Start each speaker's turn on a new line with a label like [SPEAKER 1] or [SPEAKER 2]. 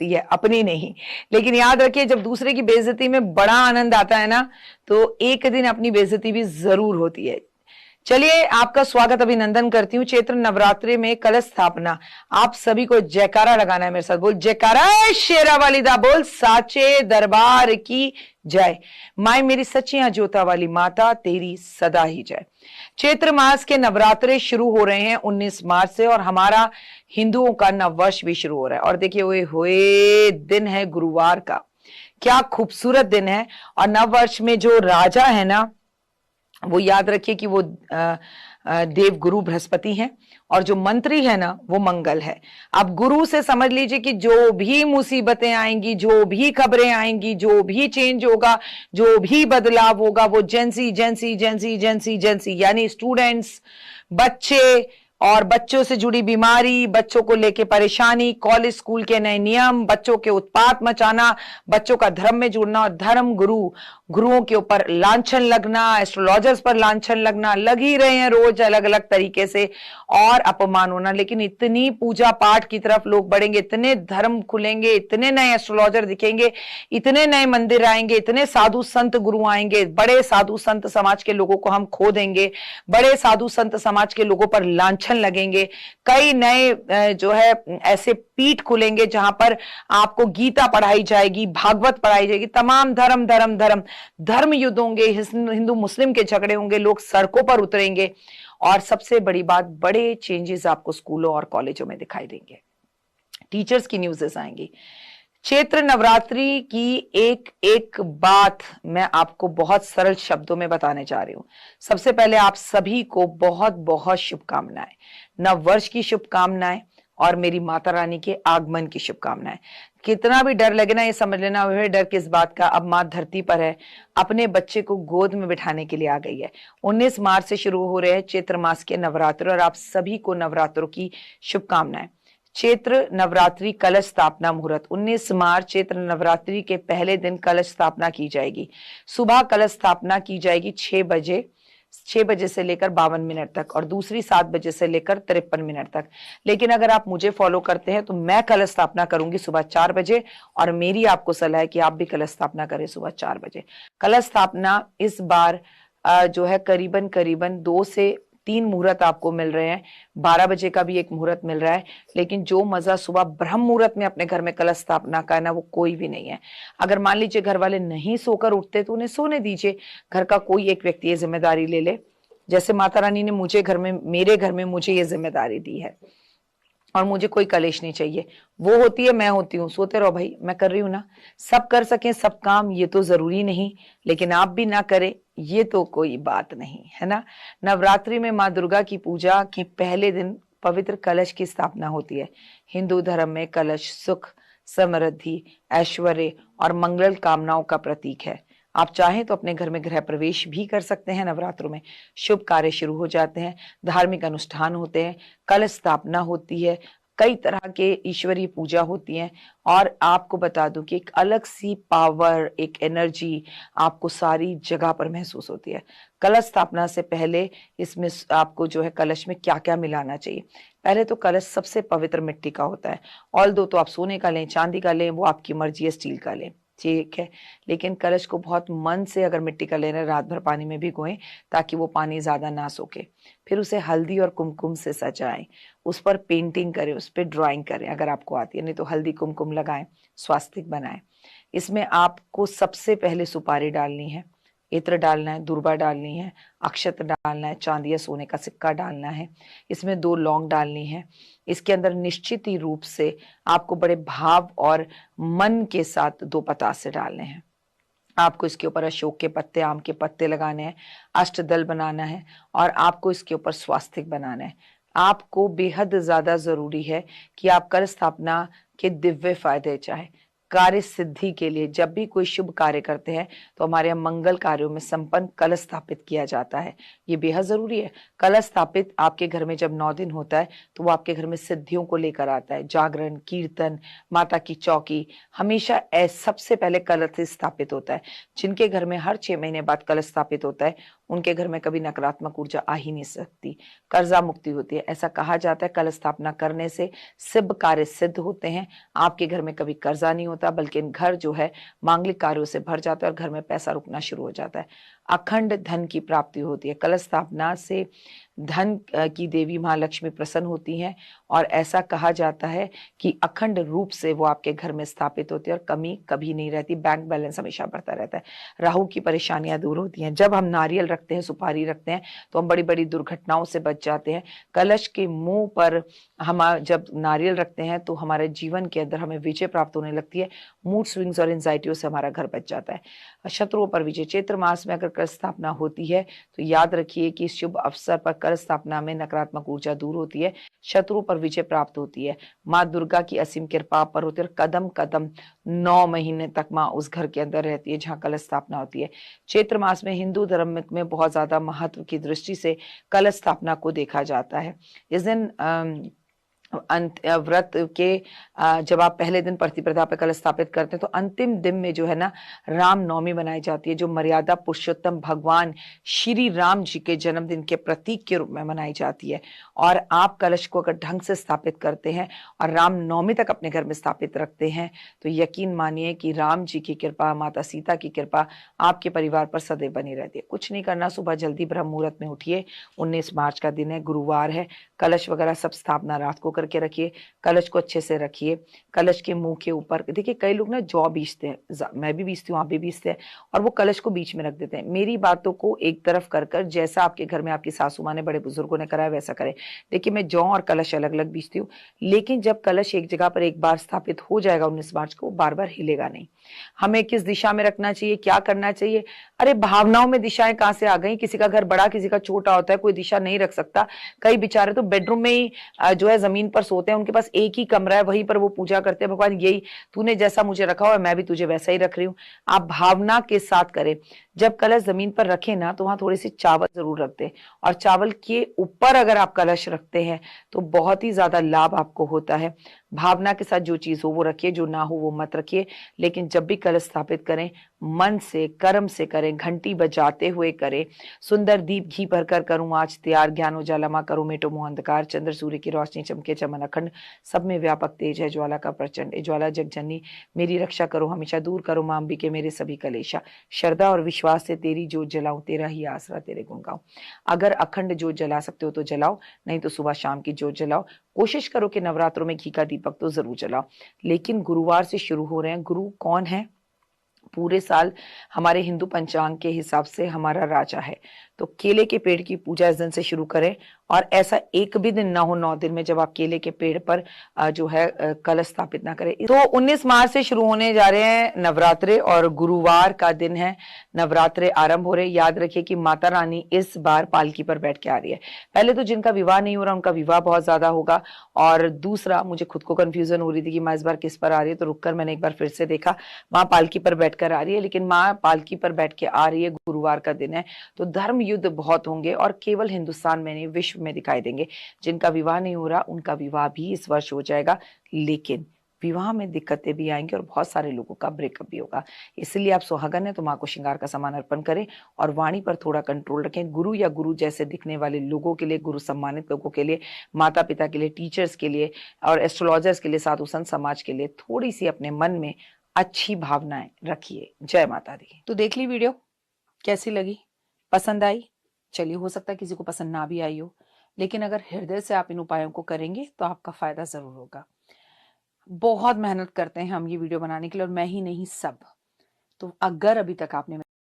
[SPEAKER 1] है, अपनी नहीं। लेकिन याद रखिए, जब दूसरे की बेइज्जती में बड़ा आनंद आता है ना, तो एक दिन अपनी बेइज्जती भी जरूर होती है। चलिए, आपका स्वागत अभिनंदन करती हूँ। चैत्र नवरात्रि में कलश स्थापना, आप सभी को जयकारा लगाना है मेरे साथ। बोल जयकारा, शेरा वाली दा बोल, साचे दरबार की जय। माई मेरी सच्चियां जोता वाली माता, तेरी सदा ही जय। चैत्र मास के नवरात्रे शुरू हो रहे हैं 19 मार्च से, और हमारा हिंदुओं का नववर्ष भी शुरू हो रहा है। और देखिए, वो हुए दिन है गुरुवार का, क्या खूबसूरत दिन है। और नववर्ष में जो राजा है ना, वो याद रखिए कि वो देव गुरु बृहस्पति हैं, और जो मंत्री है ना, वो मंगल है। अब गुरु से समझ लीजिए कि जो भी मुसीबतें आएंगी, जो भी खबरें आएंगी, जो भी चेंज होगा, जो भी बदलाव होगा, वो जेंसी जेंसी जेंसी जेंसी जेंसी यानी स्टूडेंट्स, बच्चे, और बच्चों से जुड़ी बीमारी, बच्चों को लेके परेशानी, कॉलेज स्कूल के नए नियम, बच्चों के उत्पात मचाना, बच्चों का धर्म में जुड़ना, और धर्म गुरुओं के ऊपर लांछन लगना, एस्ट्रोलॉजर्स पर लांछन लगना, लग ही रहे हैं रोज अलग अलग तरीके से, और अपमान होना। लेकिन इतनी पूजा पाठ की तरफ लोग बढ़ेंगे, इतने धर्म खुलेंगे, इतने नए एस्ट्रोलॉजर दिखेंगे, इतने नए मंदिर आएंगे, इतने साधु संत गुरु आएंगे, बड़े साधु संत समाज के लोगों को हम खो देंगे, बड़े साधु संत समाज के लोगों पर लांछन लगेंगे। कई नए जो है ऐसे पीठ खुलेंगे जहां पर आपको गीता पढ़ाई जाएगी, भागवत पढ़ाई जाएगी, तमाम धर्म धर्म धर्म धर्म युद्ध होंगे, हिंदू मुस्लिम के झगड़े होंगे, लोग सड़कों पर उतरेंगे। और सबसे बड़ी बात, बड़े चेंजेस आपको स्कूलों और कॉलेजों में दिखाई देंगे, टीचर्स की न्यूज़ेस आएंगी। चैत्र नवरात्रि की एक एक बात मैं आपको बहुत सरल शब्दों में बताने जा रही हूं। सबसे पहले आप सभी को बहुत बहुत शुभकामनाएं, नववर्ष की शुभकामनाएं, और मेरी माता रानी के आगमन की शुभकामनाएं। कितना भी डर लगे ना, ये समझ लेना वह डर किस बात का, अब माँ धरती पर है, अपने बच्चे को गोद में बिठाने के लिए आ गई है। 19 मार्च से शुरू हो रहे हैं चैत्र मास के नवरात्र, और आप सभी को नवरात्रों की शुभकामनाएं। चैत्र नवरात्रि कलश स्थापना मुहूर्त 19 मार्च, चैत्र नवरात्रि के पहले दिन कलश स्थापना की जाएगी। सुबह कलश स्थापना की जाएगी 6 बजे से लेकर 52 मिनट तक, और दूसरी 7 बजे से लेकर 53 मिनट तक। लेकिन अगर आप मुझे फॉलो करते हैं तो मैं कलश स्थापना करूंगी सुबह 4 बजे, और मेरी आपको सलाह है कि आप भी कलश स्थापना करें सुबह 4 बजे। कलश स्थापना इस बार जो है करीबन करीबन 2 से 3 मुहूर्त आपको मिल रहे हैं, 12 बजे का भी एक मुहूर्त मिल रहा है। लेकिन जो मजा सुबह ब्रह्म मुहूर्त में अपने घर में कलश स्थापना का है ना, वो कोई भी नहीं है। अगर मान लीजिए घर वाले नहीं सोकर उठते तो उन्हें सोने दीजिए, घर का कोई एक व्यक्ति ये जिम्मेदारी ले ले, जैसे माता रानी ने मेरे घर में मुझे ये जिम्मेदारी दी है, और मुझे कोई कलेश नहीं चाहिए। वो होती है, मैं होती हूँ, सोते रहो भाई, मैं कर रही हूं ना। सब कर सकें सब काम, ये तो जरूरी नहीं, लेकिन आप भी ना करें ये तो कोई बात नहीं है ना। नवरात्रि में माँ दुर्गा की पूजा के पहले दिन पवित्र कलश की स्थापना होती है। हिंदू धर्म में कलश सुख, समृद्धि, ऐश्वर्य और मंगल कामनाओं का प्रतीक है। आप चाहें तो अपने घर में गृह प्रवेश भी कर सकते हैं। नवरात्रों में शुभ कार्य शुरू हो जाते हैं, धार्मिक अनुष्ठान होते हैं, कलश स्थापना होती है, कई तरह के ईश्वरीय पूजा होती हैं। और आपको बता दूं कि एक अलग सी पावर, एक एनर्जी आपको सारी जगह पर महसूस होती है। कलश स्थापना से पहले इसमें आपको जो है कलश में क्या क्या मिलाना चाहिए। पहले तो कलश सबसे पवित्र मिट्टी का होता है। ऑल दो तो आप सोने का लें, चांदी का लें, वो आपकी मर्जी है, स्टील का लें, ठीक है। लेकिन कलश को बहुत मन से अगर मिट्टी का लेना, रात भर पानी में भिगोएं ताकि वो पानी ज्यादा ना सोखे। फिर उसे हल्दी और कुमकुम से सजाएं, उस पर पेंटिंग करें, उस पर ड्राइंग करें अगर आपको आती है, नहीं तो हल्दी कुमकुम लगाएं, स्वास्तिक बनाएं। इसमें आपको सबसे पहले सुपारी डालनी है, इत्र डालना है, दूर्बा डालनी है, अक्षत डालना है, चांदी या सोने का सिक्का डालना है, इसमें 2 लौंग डालनी है। इसके अंदर निश्चित ही रूप से आपको बड़े भाव और मन के साथ 2 पतासे डालने हैं। आपको इसके ऊपर अशोक के पत्ते, आम के पत्ते लगाने हैं, अष्टदल बनाना है, और आपको इसके ऊपर स्वास्तिक बनाना है। आपको बेहद ज्यादा जरूरी है कि आप कलश स्थापना के दिव्य फायदे चाहे कार्य सिद्धि के लिए जब भी कोई शुभ कार्य करते हैं तो हमारे यहाँ मंगल कार्यों में संपन्न कलश स्थापित किया जाता है। ये बेहद जरूरी है। कलश स्थापित आपके घर में जब 9 दिन होता है तो वो आपके घर में सिद्धियों को लेकर आता है। जागरण, कीर्तन, माता की चौकी, हमेशा सबसे पहले कलश स्थापित होता है। जिनके घर में हर 6 महीने बाद कलश स्थापित होता है उनके घर में कभी नकारात्मक ऊर्जा आ ही नहीं सकती, कर्जा मुक्ति होती है। ऐसा कहा जाता है कलश स्थापना करने से शुभ कार्य सिद्ध होते हैं। आपके घर में कभी कर्जा नहीं होता बल्कि घर जो है मांगलिक कार्यों से भर जाता है और घर में पैसा रुकना शुरू हो जाता है। अखंड धन की प्राप्ति होती है। कलश स्थापना से धन की देवी महालक्ष्मी प्रसन्न होती हैं और ऐसा कहा जाता है कि अखंड रूप से वो आपके घर में स्थापित होती है और कमी कभी नहीं रहती। बैंक बैलेंस हमेशा बढ़ता रहता है। राहु की परेशानियां दूर होती हैं। जब हम नारियल रखते हैं, सुपारी रखते हैं तो हम बड़ी बड़ी दुर्घटनाओं से बच जाते हैं। कलश के मुंह पर हम जब नारियल रखते हैं तो हमारे जीवन के अंदर हमें विजय प्राप्त होने लगती है। मूड स्विंग्स और एंजाइटियों से हमारा घर बच जाता है। शत्रुओं पर विजय। चैत्र मास में अगर कलश स्थापना होती है तो याद रखिए कि इस शुभ अवसर पर कलश स्थापना में नकारात्मक ऊर्जा दूर होती है, शत्रुओं पर विजय प्राप्त होती है। माँ दुर्गा की असीम कृपा पर होती है और कदम कदम 9 महीने तक माँ उस घर के अंदर रहती है जहाँ कलश स्थापना होती है। चैत्र मास में हिंदू धर्म में बहुत ज्यादा महत्व की दृष्टि से कलश स्थापना को देखा जाता है। इस दिन व्रत के जब आप पहले दिन प्रतिपदा पे कलश स्थापित करते हैं तो अंतिम दिन में जो है ना राम नवमी मनाई जाती है, जो मर्यादा पुरुषोत्तम भगवान श्री राम जी के जन्मदिन के प्रतीक के रूप में मनाई जाती है। और आप कलश को अगर ढंग से स्थापित करते हैं और राम नवमी तक अपने घर में स्थापित रखते हैं तो यकीन मानिए कि राम जी की कृपा, माता सीता की कृपा आपके परिवार पर सदैव बनी रहती है। कुछ नहीं करना, सुबह जल्दी ब्रह्म मुहूर्त में उठिए। 19 मार्च का दिन है, गुरुवार है। कलश वगैरह सब स्थापना रात को करके रखिए। कलश को अच्छे से रखिए। कलश के मुंह के ऊपर देखिए कई लोग ना जौ बीजते हैं, मैं भी बीजती हूँ, आप भी बीजते हैं, और वो कलश को बीच में रख देते हैं। मेरी बातों को एक तरफ कर कर जैसा आपके घर में आपकी सासू माँ ने, बड़े बुजुर्गों ने कराया वैसा करें। देखिए मैं जौ और कलश अलग अलग बीजती हूँ, लेकिन जब कलश एक जगह पर एक बार स्थापित हो जाएगा 19 मार्च को, बार बार हिलेगा नहीं। हमें किस दिशा में रखना चाहिए, क्या करना चाहिए? अरे भावनाओं में दिशाएं कहां से आ गई? किसी का घर बड़ा, किसी का छोटा होता है, कोई दिशा नहीं रख सकता। कई बेचारे तो बेडरूम में ही जो है जमीन पर सोते हैं, उनके पास एक ही कमरा है, वहीं पर वो पूजा करते हैं, भगवान यही तूने जैसा मुझे रखा हुआ है मैं भी तुझे वैसा ही रख रही हूँ। आप भावना के साथ करें। जब कलश जमीन पर रखे ना तो वहां थोड़ी सी चावल जरूर रख दें, और चावल के ऊपर अगर आप कलश रखते हैं तो बहुत ही ज्यादा लाभ आपको होता है। भावना के साथ जो चीज हो वो रखिए, जो ना हो वो मत रखिए। लेकिन जब भी कलश स्थापित करें मन से, कर्म से करें, घंटी बजाते हुए करें। सुंदर दीप घी भरकर करूं आज तैयार, ज्ञान उजाला मां करो मेटो मोह अंधकार, चंद्र सूर्य की रोशनी चमके चमन अखंड, सब में व्यापक तेज है ज्वाला का प्रचंड, ज्वाला जगजननी मेरी रक्षा करो हमेशा, दूर करो मां अंबिके मेरे सभी कलेशा, श्रद्धा और विश्वास से तेरी जोत जलाऊं, तेरा ही आसरा तेरे गुण गाऊं। अगर अखंड जोत जला सकते हो तो जलाओ, नहीं तो सुबह शाम की जोत जलाओ। कोशिश करो कि नवरात्रों में घी का दीपक तो जरूर जलाओ। लेकिन गुरुवार से शुरू हो रहे हैं। गुरु कौन है? पूरे साल हमारे हिंदू पंचांग के हिसाब से हमारा राजा है। तो केले के पेड़ की पूजा इस दिन से शुरू करें, और ऐसा एक भी दिन ना हो 9 दिन में जब आप केले के पेड़ पर जो है कलश स्थापित ना करें। तो 19 मार्च से शुरू होने जा रहे हैं नवरात्रे, और गुरुवार का दिन है, नवरात्रे आरंभ हो रहे। याद रखिए कि माता रानी इस बार पालकी पर बैठ के आ रही है। पहले तो जिनका विवाह नहीं हो रहा उनका विवाह बहुत ज्यादा होगा, और दूसरा मुझे खुद को कंफ्यूजन हो रही थी कि माँ इस बार किस पर आ रही है, तो रुककर मैंने एक बार फिर से देखा, माँ पालकी पर बैठकर आ रही है। लेकिन माँ पालकी पर बैठ के आ रही है, गुरुवार का दिन है, तो धर्म युद्ध बहुत होंगे, और केवल हिंदुस्तान में नहीं विश्व में दिखाई देंगे। जिनका विवाह नहीं हो रहा उनका विवाह भी इस वर्ष हो जाएगा, लेकिन विवाह में दिक्कतें भी आएंगी और बहुत सारे लोगों का ब्रेकअप भी होगा। इसलिए आप सुहागन है तो माँ को श्रृंगार का सामान अर्पण करें, और वाणी पर थोड़ा कंट्रोल रखें। गुरु या गुरु जैसे दिखने वाले लोगों के लिए, गुरु सम्मानित लोगों के लिए, माता पिता के लिए, टीचर्स के लिए, और एस्ट्रोलॉजर्स के लिए, साधु संत समाज के लिए थोड़ी सी अपने मन में अच्छी भावनाएं रखिए। जय माता दी। तो देख ली वीडियो, कैसी लगी? पसंद आई? चलिए, हो सकता है किसी को पसंद ना भी आई हो, लेकिन अगर हृदय से आप इन उपायों को करेंगे तो आपका फायदा जरूर होगा। बहुत मेहनत करते हैं हम ये वीडियो बनाने के लिए, और मैं ही नहीं सब। तो अगर अभी तक आपने